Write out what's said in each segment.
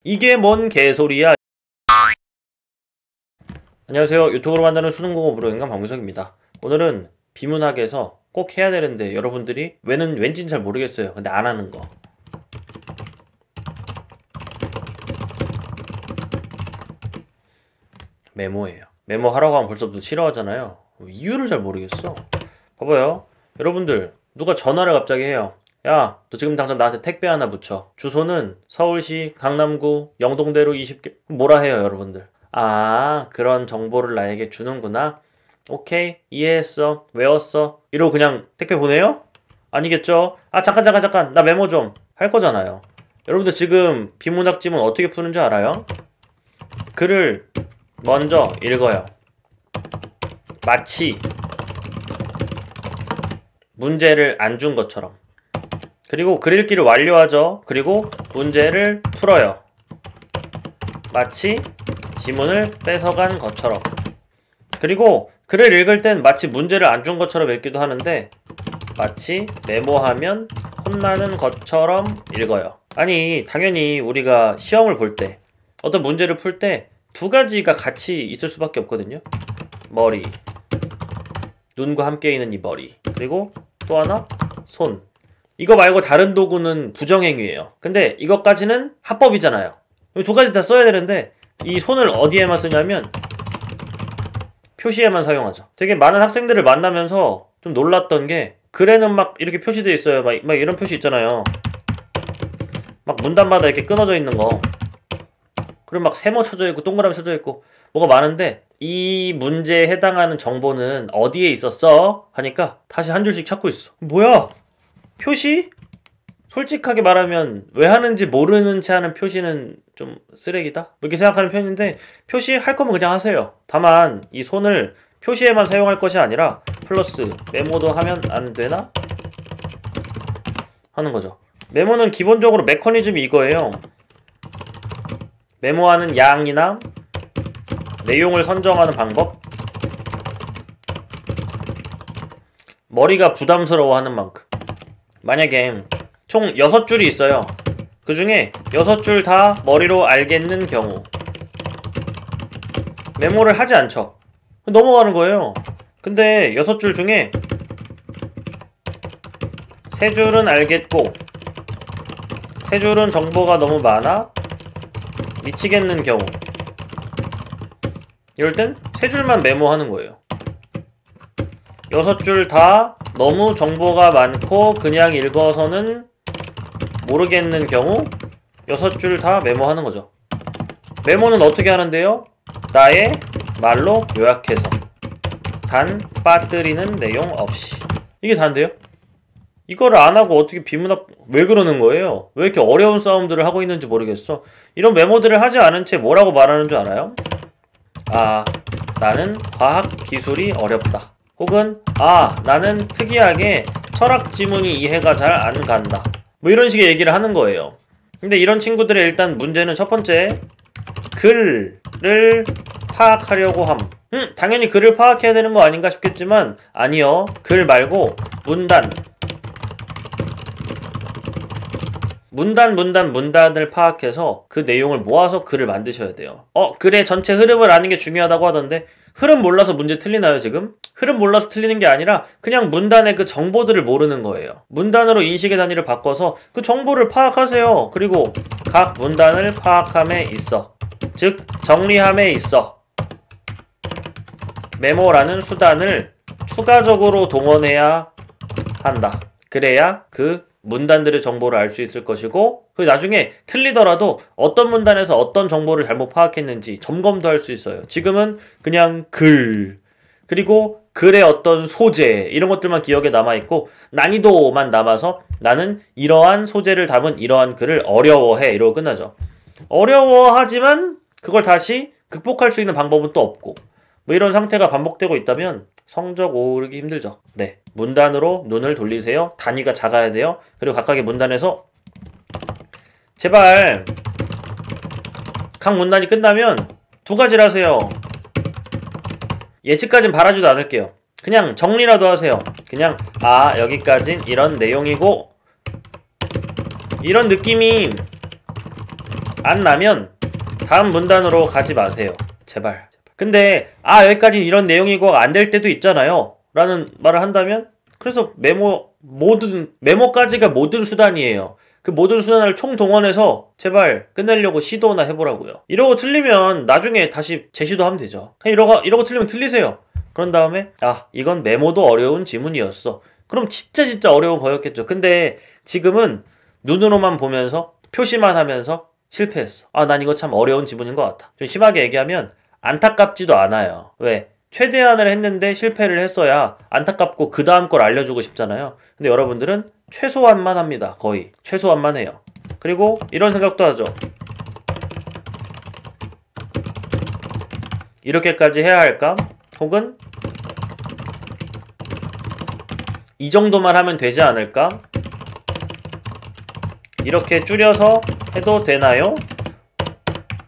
이게 뭔 개소리야. 안녕하세요. 유튜브로 만드는 수능국어 무료인간 박민석입니다. 오늘은 비문학에서 꼭 해야 되는데 여러분들이 왠진 잘 모르겠어요. 근데 안 하는 거. 메모예요. 메모하라고 하면 벌써부터 싫어하잖아요. 이유를 잘 모르겠어. 봐봐요. 여러분들 누가 전화를 갑자기 해요. 야, 너 지금 당장 나한테 택배 하나 붙여. 주소는 서울시 강남구 영동대로 20개. 뭐라 해요, 여러분들? 아, 그런 정보를 나에게 주는구나. 오케이, 이해했어. 외웠어. 이러고 그냥 택배 보내요? 아니겠죠? 아, 잠깐. 나 메모 좀. 할 거잖아요. 여러분들 지금 비문학 지문 어떻게 푸는 줄 알아요? 글을 먼저 읽어요. 마치 문제를 안 준 것처럼. 그리고 글 읽기를 완료하죠. 그리고 문제를 풀어요. 마치 지문을 뺏어간 것처럼. 그리고 글을 읽을 땐 마치 문제를 안 준 것처럼 읽기도 하는데 마치 메모하면 혼나는 것처럼 읽어요. 아니, 당연히 우리가 시험을 볼 때 어떤 문제를 풀 때 두 가지가 같이 있을 수밖에 없거든요. 머리, 눈과 함께 있는 이 머리, 그리고 또 하나 손. 이거 말고 다른 도구는 부정행위예요. 근데 이것까지는 합법이잖아요. 두 가지 다 써야 되는데 이 손을 어디에만 쓰냐면 표시에만 사용하죠. 되게 많은 학생들을 만나면서 좀 놀랐던 게 글에는 막 이렇게 표시되어 있어요. 막 이런 표시 있잖아요. 막 문단마다 이렇게 끊어져 있는 거. 그리고 막 세모 쳐져 있고 동그라미 쳐져 있고 뭐가 많은데 이 문제에 해당하는 정보는 어디에 있었어? 하니까 다시 한 줄씩 찾고 있어. 뭐야? 표시? 솔직하게 말하면 왜 하는지 모르는 채 하는 표시는 좀 쓰레기다? 이렇게 생각하는 편인데 표시할 거면 그냥 하세요. 다만 이 손을 표시에만 사용할 것이 아니라 플러스 메모도 하면 안 되나? 하는 거죠. 메모는 기본적으로 메커니즘이 이거예요. 메모하는 양이나 내용을 선정하는 방법, 머리가 부담스러워하는 만큼. 만약에 총 6줄이 있어요. 그 중에 6줄 다 머리로 알겠는 경우 메모를 하지 않죠. 넘어가는 거예요. 근데 6줄 중에 3줄은 알겠고 3줄은 정보가 너무 많아 미치겠는 경우, 이럴 땐 3줄만 메모하는 거예요. 6줄 다 너무 정보가 많고 그냥 읽어서는 모르겠는 경우 6줄 다 메모하는 거죠. 메모는 어떻게 하는데요? 나의 말로 요약해서 단 빠뜨리는 내용 없이. 이게 다인데요? 이거를 안 하고 어떻게 비문학 왜 그러는 거예요? 왜 이렇게 어려운 싸움들을 하고 있는지 모르겠어. 이런 메모들을 하지 않은 채 뭐라고 말하는 줄 알아요? 아, 나는 과학 기술이 어렵다. 혹은 아, 나는 특이하게 철학 지문이 이해가 잘 안 간다. 뭐 이런 식의 얘기를 하는 거예요. 근데 이런 친구들의 일단 문제는 첫 번째, 글을 파악하려고 함. 당연히 글을 파악해야 되는 거 아닌가 싶겠지만 아니요. 글 말고 문단을 파악해서 그 내용을 모아서 글을 만드셔야 돼요. 글의 전체 흐름을 아는 게 중요하다고 하던데 흐름 몰라서 문제 틀리나요, 지금? 흐름 몰라서 틀리는 게 아니라 그냥 문단의 그 정보들을 모르는 거예요. 문단으로 인식의 단위를 바꿔서 그 정보를 파악하세요. 그리고 각 문단을 파악함에 있어. 즉, 정리함에 있어. 메모라는 수단을 추가적으로 동원해야 한다. 그래야 그 문단들의 정보를 알 수 있을 것이고, 그리고 나중에 틀리더라도 어떤 문단에서 어떤 정보를 잘못 파악했는지 점검도 할 수 있어요. 지금은 그냥 글, 그리고 글의 어떤 소재, 이런 것들만 기억에 남아있고 난이도만 남아서 나는 이러한 소재를 담은 이러한 글을 어려워해, 이러고 끝나죠. 어려워하지만 그걸 다시 극복할 수 있는 방법은 또 없고, 뭐 이런 상태가 반복되고 있다면 성적 오르기 힘들죠. 네, 문단으로 눈을 돌리세요. 단위가 작아야 돼요. 그리고 각각의 문단에서 제발 각 문단이 끝나면 두 가지를 하세요. 예측까진 바라지도 않을게요. 그냥 정리라도 하세요. 그냥 아, 여기까진 이런 내용이고 이런 느낌이 안 나면 다음 문단으로 가지 마세요. 제발. 근데 여기까지는 이런 내용이고 안 될 때도 있잖아요 라는 말을 한다면, 그래서 메모까지가 모든 수단이에요. 그 모든 수단을 총동원해서 제발 끝내려고 시도나 해보라고요. 이러고 틀리면 나중에 다시 재시도하면 되죠. 그냥 이러고 틀리면 틀리세요. 그런 다음에 이건 메모도 어려운 지문이었어. 그럼 진짜 어려운 거였겠죠. 근데 지금은 눈으로만 보면서 표시만 하면서 실패했어. 난 이거 참 어려운 지문인 것 같아. 좀 심하게 얘기하면 안타깝지도 않아요. 왜? 최대한을 했는데 실패를 했어야 안타깝고 그 다음 걸 알려주고 싶잖아요. 근데 여러분들은 최소한만 합니다. 거의 최소한만 해요. 그리고 이런 생각도 하죠. 이렇게까지 해야 할까? 혹은 이 정도만 하면 되지 않을까? 이렇게 줄여서 해도 되나요?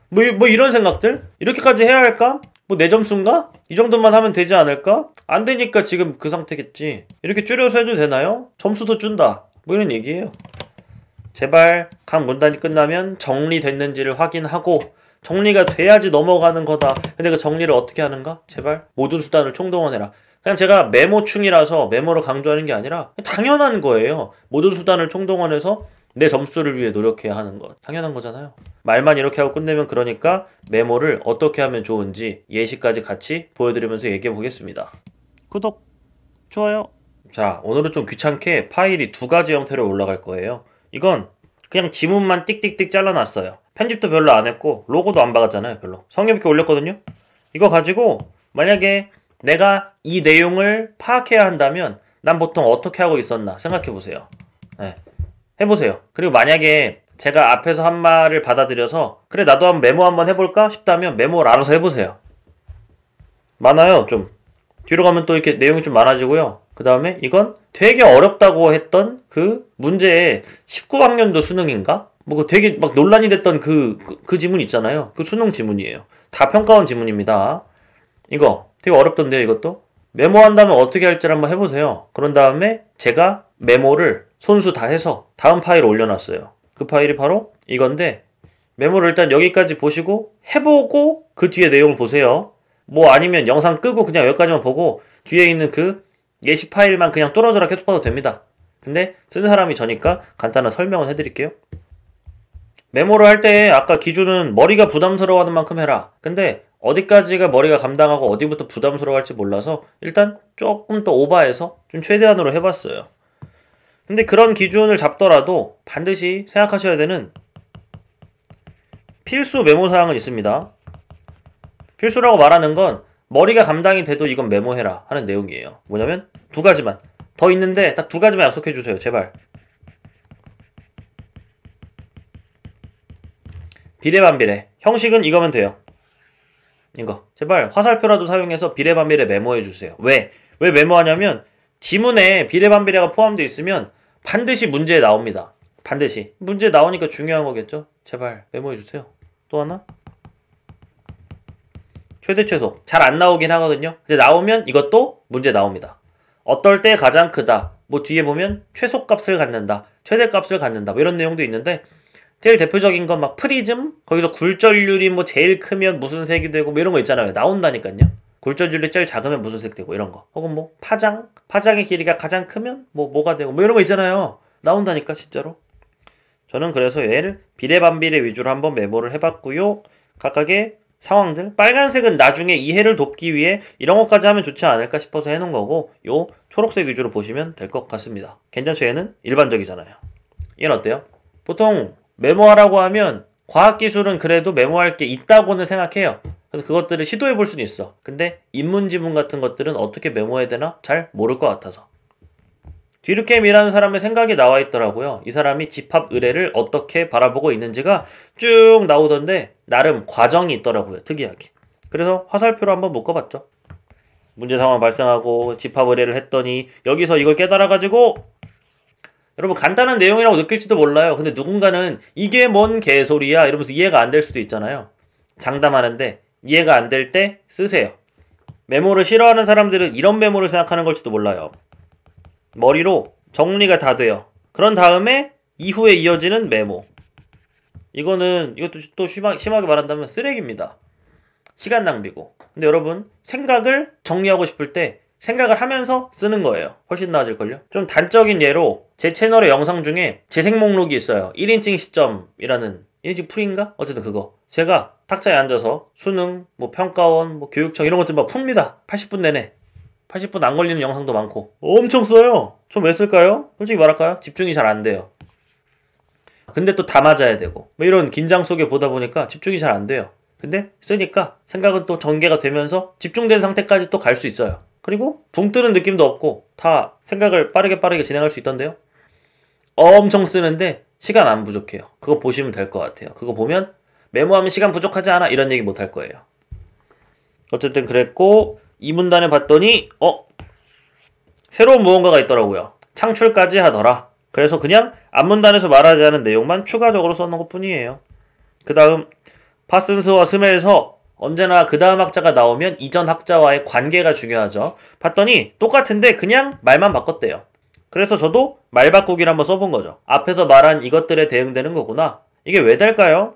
뭐 이런 생각들? 이렇게까지 해야 할까? 내 점수인가? 이 정도만 하면 되지 않을까? 안 되니까 지금 그 상태겠지. 이렇게 줄여서 해도 되나요? 점수도 준다. 이런 얘기예요. 제발 각 문단이 끝나면 정리됐는지를 확인하고, 정리가 돼야지 넘어가는 거다. 근데 그 정리를 어떻게 하는가? 제발 모든 수단을 총동원해라. 그냥 제가 메모충이라서 메모를 강조하는 게 아니라 당연한 거예요. 모든 수단을 총동원해서 내 점수를 위해 노력해야 하는 것. 당연한 거잖아요. 말만 이렇게 하고 끝내면, 그러니까 메모를 어떻게 하면 좋은지 예시까지 같이 보여드리면서 얘기해 보겠습니다. 구독, 좋아요. 자, 오늘은 좀 귀찮게 파일이 두 가지 형태로 올라갈 거예요. 이건 그냥 지문만 띡띡띡 잘라놨어요. 편집도 별로 안 했고 로고도 안 박았잖아요. 별로 성의 있게 올렸거든요. 이거 가지고 만약에 내가 이 내용을 파악해야 한다면 난 보통 어떻게 하고 있었나 생각해 보세요. 네. 해보세요. 그리고 만약에 제가 앞에서 한 말을 받아들여서 그래 나도 한번 메모 한번 해볼까 싶다면 메모를 알아서 해보세요. 많아요. 좀 뒤로 가면 또 이렇게 내용이 좀 많아지고요. 그 다음에 이건 되게 어렵다고 했던 그 문제의 19학년도 수능인가? 그 되게 막 논란이 됐던 그 지문 있잖아요. 그 수능 지문이에요. 다 평가원 지문입니다. 이거 되게 어렵던데요. 이것도 메모한다면 어떻게 할지를 한번 해보세요. 그런 다음에 제가 메모를 손수 다 해서 다음 파일을 올려놨어요. 그 파일이 바로 이건데, 메모를 일단 여기까지 보시고 해보고 그 뒤에 내용을 보세요. 아니면 영상 끄고 그냥 여기까지만 보고 뒤에 있는 그 예시 파일만 그냥 뚫어져라 계속 봐도 됩니다. 근데 쓴 사람이 저니까 간단한 설명을 해드릴게요. 메모를 할 때 아까 기준은 머리가 부담스러워하는 만큼 해라. 근데 어디까지가 머리가 감당하고 어디부터 부담스러워할지 몰라서 일단 조금 더 오버해서 좀 최대한으로 해봤어요. 근데 그런 기준을 잡더라도 반드시 생각하셔야 되는 필수 메모사항은 있습니다. 필수라고 말하는 건 머리가 감당이 돼도 이건 메모해라 하는 내용이에요. 뭐냐면 두 가지만 더 있는데 딱 두 가지만 약속해 주세요. 제발. 비례반비례. 형식은 이거면 돼요. 이거 제발 화살표라도 사용해서 비례반비례 메모해 주세요. 왜 메모하냐면 지문에 비례반비례가 포함되어 있으면 반드시 문제에 나옵니다. 반드시 문제에 나오니까 중요한 거겠죠. 제발 메모해 주세요. 또 하나, 최대 최소 잘 안 나오긴 하거든요. 근데 나오면 이것도 문제 나옵니다. 어떨 때 가장 크다, 뒤에 보면 최소값을 갖는다, 최대값을 갖는다, 이런 내용도 있는데, 제일 대표적인 건 막 프리즘, 거기서 굴절률이 제일 크면 무슨 색이 되고 이런 거 있잖아요. 나온다니까요. 굴절률이 제일 작으면 무슨 색 되고 이런 거. 혹은 파장의 길이가 가장 크면 뭐가 되고 이런 거 있잖아요. 나온다니까 진짜로. 저는 그래서 얘를 비례반비례 위주로 한번 메모를 해봤고요. 각각의 상황들, 빨간색은 나중에 이해를 돕기 위해 이런 것까지 하면 좋지 않을까 싶어서 해놓은 거고, 요 초록색 위주로 보시면 될 것 같습니다. 괜찮죠? 얘는 일반적이잖아요. 얘는 어때요? 보통 메모하라고 하면 과학기술은 그래도 메모할 게 있다고는 생각해요. 그래서 그것들을 시도해 볼 수는 있어. 근데 인문지문 같은 것들은 어떻게 메모해야 되나 잘 모를 것 같아서. 뒤르켐이라는 사람의 생각이 나와 있더라고요. 이 사람이 집합 의례를 어떻게 바라보고 있는지가 쭉 나오던데 나름 과정이 있더라고요. 특이하게. 그래서 화살표로 한번 묶어봤죠. 문제 상황 발생하고 집합 의례를 했더니 여기서 이걸 깨달아가지고, 여러분 간단한 내용이라고 느낄지도 몰라요. 근데 누군가는 이게 뭔 개소리야 이러면서 이해가 안 될 수도 있잖아요. 장담하는데 이해가 안 될 때 쓰세요. 메모를 싫어하는 사람들은 이런 메모를 생각하는 걸지도 몰라요. 머리로 정리가 다 돼요. 그런 다음에 이후에 이어지는 메모. 이것도 또 심하게 말한다면 쓰레기입니다. 시간 낭비고. 근데 여러분, 생각을 정리하고 싶을 때 생각을 하면서 쓰는 거예요. 훨씬 나아질걸요? 좀 단적인 예로 제 채널의 영상 중에 재생 목록이 있어요. 1인칭 시점이라는 1인칭 풀인가? 어쨌든 그거. 제가 탁자에 앉아서 수능, 뭐 평가원, 뭐 교육청 이런 것들 막 풉니다. 80분 내내. 80분 안 걸리는 영상도 많고. 엄청 써요. 좀 왜 쓸까요? 솔직히 말할까요? 집중이 잘 안 돼요. 근데 또 다 맞아야 되고. 뭐 이런 긴장 속에 보다 보니까 집중이 잘 안 돼요. 근데 쓰니까 생각은 또 전개가 되면서 집중된 상태까지 또 갈 수 있어요. 그리고 붕 뜨는 느낌도 없고 다 생각을 빠르게 진행할 수 있던데요. 엄청 쓰는데 시간 안 부족해요. 그거 보시면 될 것 같아요. 그거 보면 메모하면 시간 부족하지 않아? 이런 얘기 못 할 거예요. 어쨌든 그랬고 이 문단에 봤더니 새로운 무언가가 있더라고요. 창출까지 하더라. 그래서 그냥 앞문단에서 말하지 않은 내용만 추가적으로 써놓은 것 뿐이에요. 그 다음 파슨스와 스멜에서 언제나 그 다음 학자가 나오면 이전 학자와의 관계가 중요하죠. 봤더니 똑같은데 그냥 말만 바꿨대요. 그래서 저도 말 바꾸기를 한번 써본 거죠. 앞에서 말한 이것들에 대응되는 거구나. 이게 왜 될까요?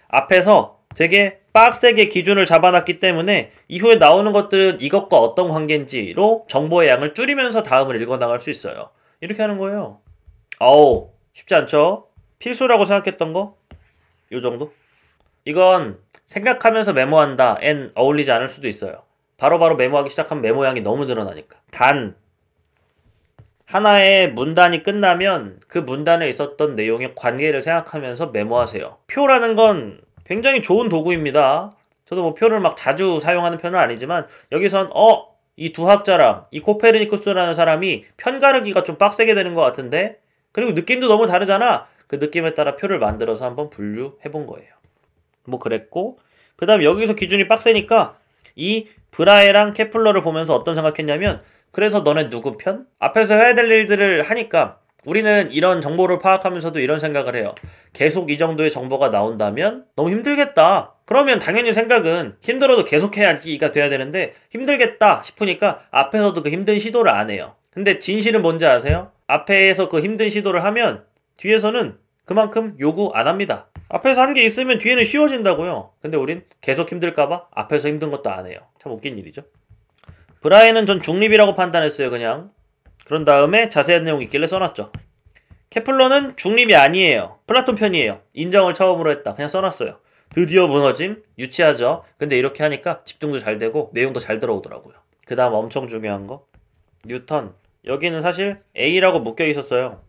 앞에서 되게 빡세게 기준을 잡아놨기 때문에 이후에 나오는 것들은 이것과 어떤 관계인지로 정보의 양을 줄이면서 다음을 읽어나갈 수 있어요. 이렇게 하는 거예요. 아우, 쉽지 않죠? 필수라고 생각했던 거? 요 정도? 이건 생각하면서 메모한다 엔 어울리지 않을 수도 있어요. 바로바로 메모하기 시작하면 메모량이 너무 늘어나니까. 단 하나의 문단이 끝나면 그 문단에 있었던 내용의 관계를 생각하면서 메모하세요. 표라는 건 굉장히 좋은 도구입니다. 저도 뭐 표를 막 자주 사용하는 편은 아니지만 여기선 이 두 학자랑 이 코페르니쿠스라는 사람이 편가르기가 좀 빡세게 되는 것 같은데 그리고 느낌도 너무 다르잖아. 그 느낌에 따라 표를 만들어서 한번 분류해본 거예요. 뭐 그랬고 그 다음 여기서 기준이 빡세니까 이 브라에랑 케플러를 보면서 어떤 생각했냐면 그래서 너네 누구 편? 앞에서 해야 될 일들을 하니까 우리는 이런 정보를 파악하면서도 이런 생각을 해요. 계속 이 정도의 정보가 나온다면 너무 힘들겠다. 그러면 당연히 생각은 힘들어도 계속해야지가 돼야 되는데 힘들겠다 싶으니까 앞에서도 그 힘든 시도를 안 해요. 근데 진실은 뭔지 아세요? 앞에서 그 힘든 시도를 하면 뒤에서는 그만큼 요구 안 합니다. 앞에서 한 게 있으면 뒤에는 쉬워진다고요. 근데 우린 계속 힘들까봐 앞에서 힘든 것도 안 해요. 참 웃긴 일이죠. 브라이는 전 중립이라고 판단했어요. 그냥 그런 다음에 자세한 내용 있길래 써놨죠. 케플러는 중립이 아니에요. 플라톤 편이에요. 인정을 처음으로 했다. 그냥 써놨어요. 드디어 무너짐? 유치하죠. 근데 이렇게 하니까 집중도 잘 되고 내용도 잘 들어오더라고요. 그 다음 엄청 중요한 거 뉴턴. 여기는 사실 A라고 묶여 있었어요.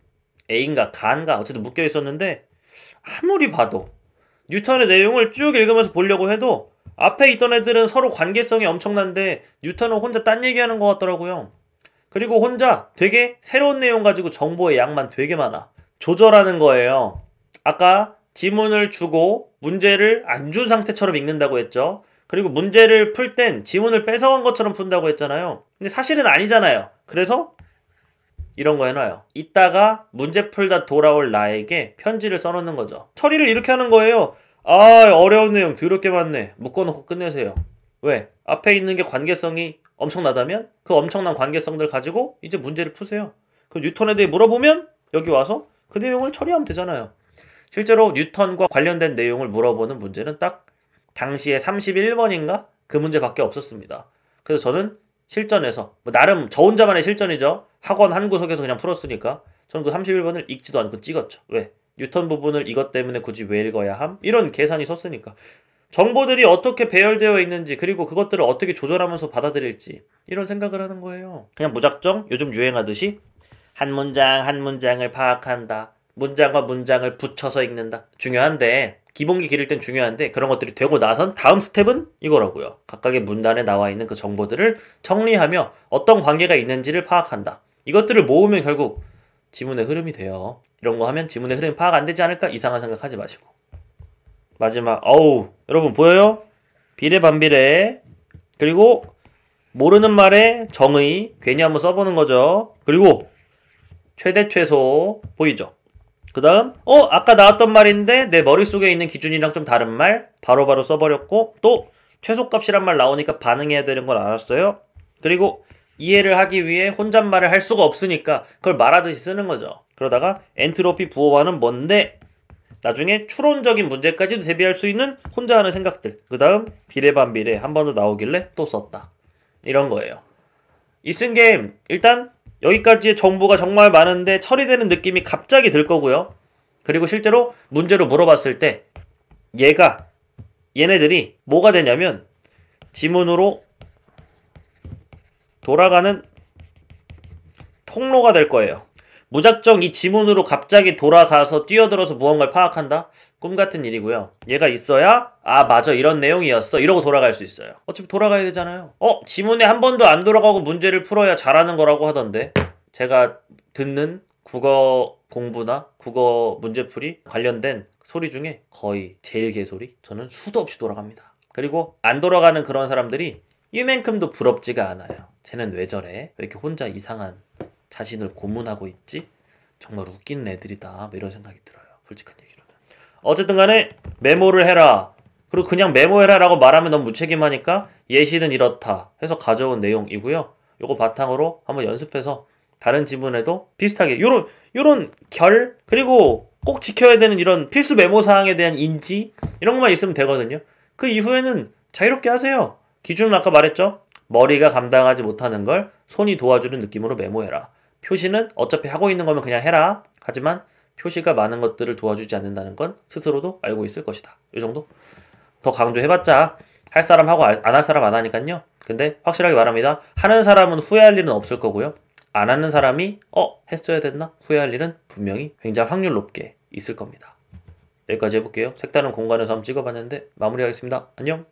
A인가 가인가 어쨌든 묶여 있었는데 아무리 봐도 뉴턴의 내용을 쭉 읽으면서 보려고 해도 앞에 있던 애들은 서로 관계성이 엄청난데 뉴턴은 혼자 딴 얘기하는 것 같더라고요. 그리고 혼자 되게 새로운 내용 가지고 정보의 양만 되게 많아. 조절하는 거예요. 아까 지문을 주고 문제를 안 준 상태처럼 읽는다고 했죠. 그리고 문제를 풀 땐 지문을 뺏어간 것처럼 푼다고 했잖아요. 근데 사실은 아니잖아요. 그래서 이런 거 해놔요. 이따가 문제 풀다 돌아올 나에게 편지를 써놓는 거죠. 처리를 이렇게 하는 거예요. 어려운 내용 더럽게 많네. 묶어놓고 끝내세요. 왜? 앞에 있는 게 관계성이 엄청나다면 그 엄청난 관계성들 가지고 이제 문제를 푸세요. 그 뉴턴에 대해 물어보면 여기 와서 그 내용을 처리하면 되잖아요. 실제로 뉴턴과 관련된 내용을 물어보는 문제는 딱 당시에 31번인가? 그 문제밖에 없었습니다. 그래서 저는 실전에서 나름 저 혼자만의 실전이죠. 학원 한 구석에서 그냥 풀었으니까 저는 그 31번을 읽지도 않고 찍었죠. 왜? 뉴턴 부분을 이것 때문에 굳이 왜 읽어야 함? 이런 계산이 섰으니까. 정보들이 어떻게 배열되어 있는지 그리고 그것들을 어떻게 조절하면서 받아들일지 이런 생각을 하는 거예요. 그냥 무작정 요즘 유행하듯이 한 문장 한 문장을 파악한다. 문장과 문장을 붙여서 읽는다. 중요한데 기본기 기를 땐 중요한데 그런 것들이 되고 나선 다음 스텝은 이거라고요. 각각의 문단에 나와 있는 그 정보들을 정리하며 어떤 관계가 있는지를 파악한다. 이것들을 모으면 결국 지문의 흐름이 돼요. 이런 거 하면 지문의 흐름이 파악 안 되지 않을까? 이상한 생각하지 마시고. 마지막 여러분 보여요? 비례반비례 그리고 모르는 말에 정의 괜히 한번 써보는 거죠. 그리고 최대 최소 보이죠? 그 다음 아까 나왔던 말인데 내 머릿속에 있는 기준이랑 좀 다른 말 바로바로 써버렸고 또 최소값이란 말 나오니까 반응해야 되는 걸 알았어요. 그리고 이해를 하기 위해 혼잣말을 할 수가 없으니까 그걸 말하듯이 쓰는 거죠. 그러다가 엔트로피 부호화는 뭔데? 나중에 추론적인 문제까지도 대비할 수 있는 혼자 하는 생각들. 그 다음 비례반비례 한 번 더 나오길래 또 썼다. 이런 거예요. 이 쓴 게임 일단 여기까지의 정보가 정말 많은데 처리되는 느낌이 갑자기 들 거고요. 그리고 실제로 문제로 물어봤을 때 얘네들이 뭐가 되냐면 지문으로 돌아가는 통로가 될 거예요. 무작정 이 지문으로 갑자기 돌아가서 뛰어들어서 무언가를 파악한다? 꿈같은 일이고요. 얘가 있어야 맞아 이런 내용이었어 이러고 돌아갈 수 있어요. 어차피 돌아가야 되잖아요. 지문에 한 번도 안 돌아가고 문제를 풀어야 잘하는 거라고 하던데 제가 듣는 국어 공부나 국어 문제풀이 관련된 소리 중에 거의 제일 개소리? 저는 수도 없이 돌아갑니다. 그리고 안 돌아가는 그런 사람들이 이만큼도 부럽지가 않아요. 쟤는 왜 저래? 왜 이렇게 혼자 이상한 자신을 고문하고 있지? 정말 웃기는 애들이다. 뭐 이런 생각이 들어요. 솔직한 얘기로는. 어쨌든 간에 메모를 해라. 그리고 그냥 메모해라 라고 말하면 너무 무책임하니까 예시는 이렇다 해서 가져온 내용이고요. 요거 바탕으로 한번 연습해서 다른 지문에도 비슷하게 요런 결 그리고 꼭 지켜야 되는 이런 필수 메모사항에 대한 인지 이런 것만 있으면 되거든요. 그 이후에는 자유롭게 하세요. 기준은 아까 말했죠? 머리가 감당하지 못하는 걸 손이 도와주는 느낌으로 메모해라. 표시는 어차피 하고 있는 거면 그냥 해라. 하지만 표시가 많은 것들을 도와주지 않는다는 건 스스로도 알고 있을 것이다. 이 정도? 더 강조해봤자 할 사람 하고 안 할 사람 안 하니까요. 근데 확실하게 말합니다. 하는 사람은 후회할 일은 없을 거고요. 안 하는 사람이 했어야 됐나? 후회할 일은 분명히 굉장히 확률 높게 있을 겁니다. 여기까지 해볼게요. 색다른 공간에서 한번 찍어봤는데 마무리하겠습니다. 안녕.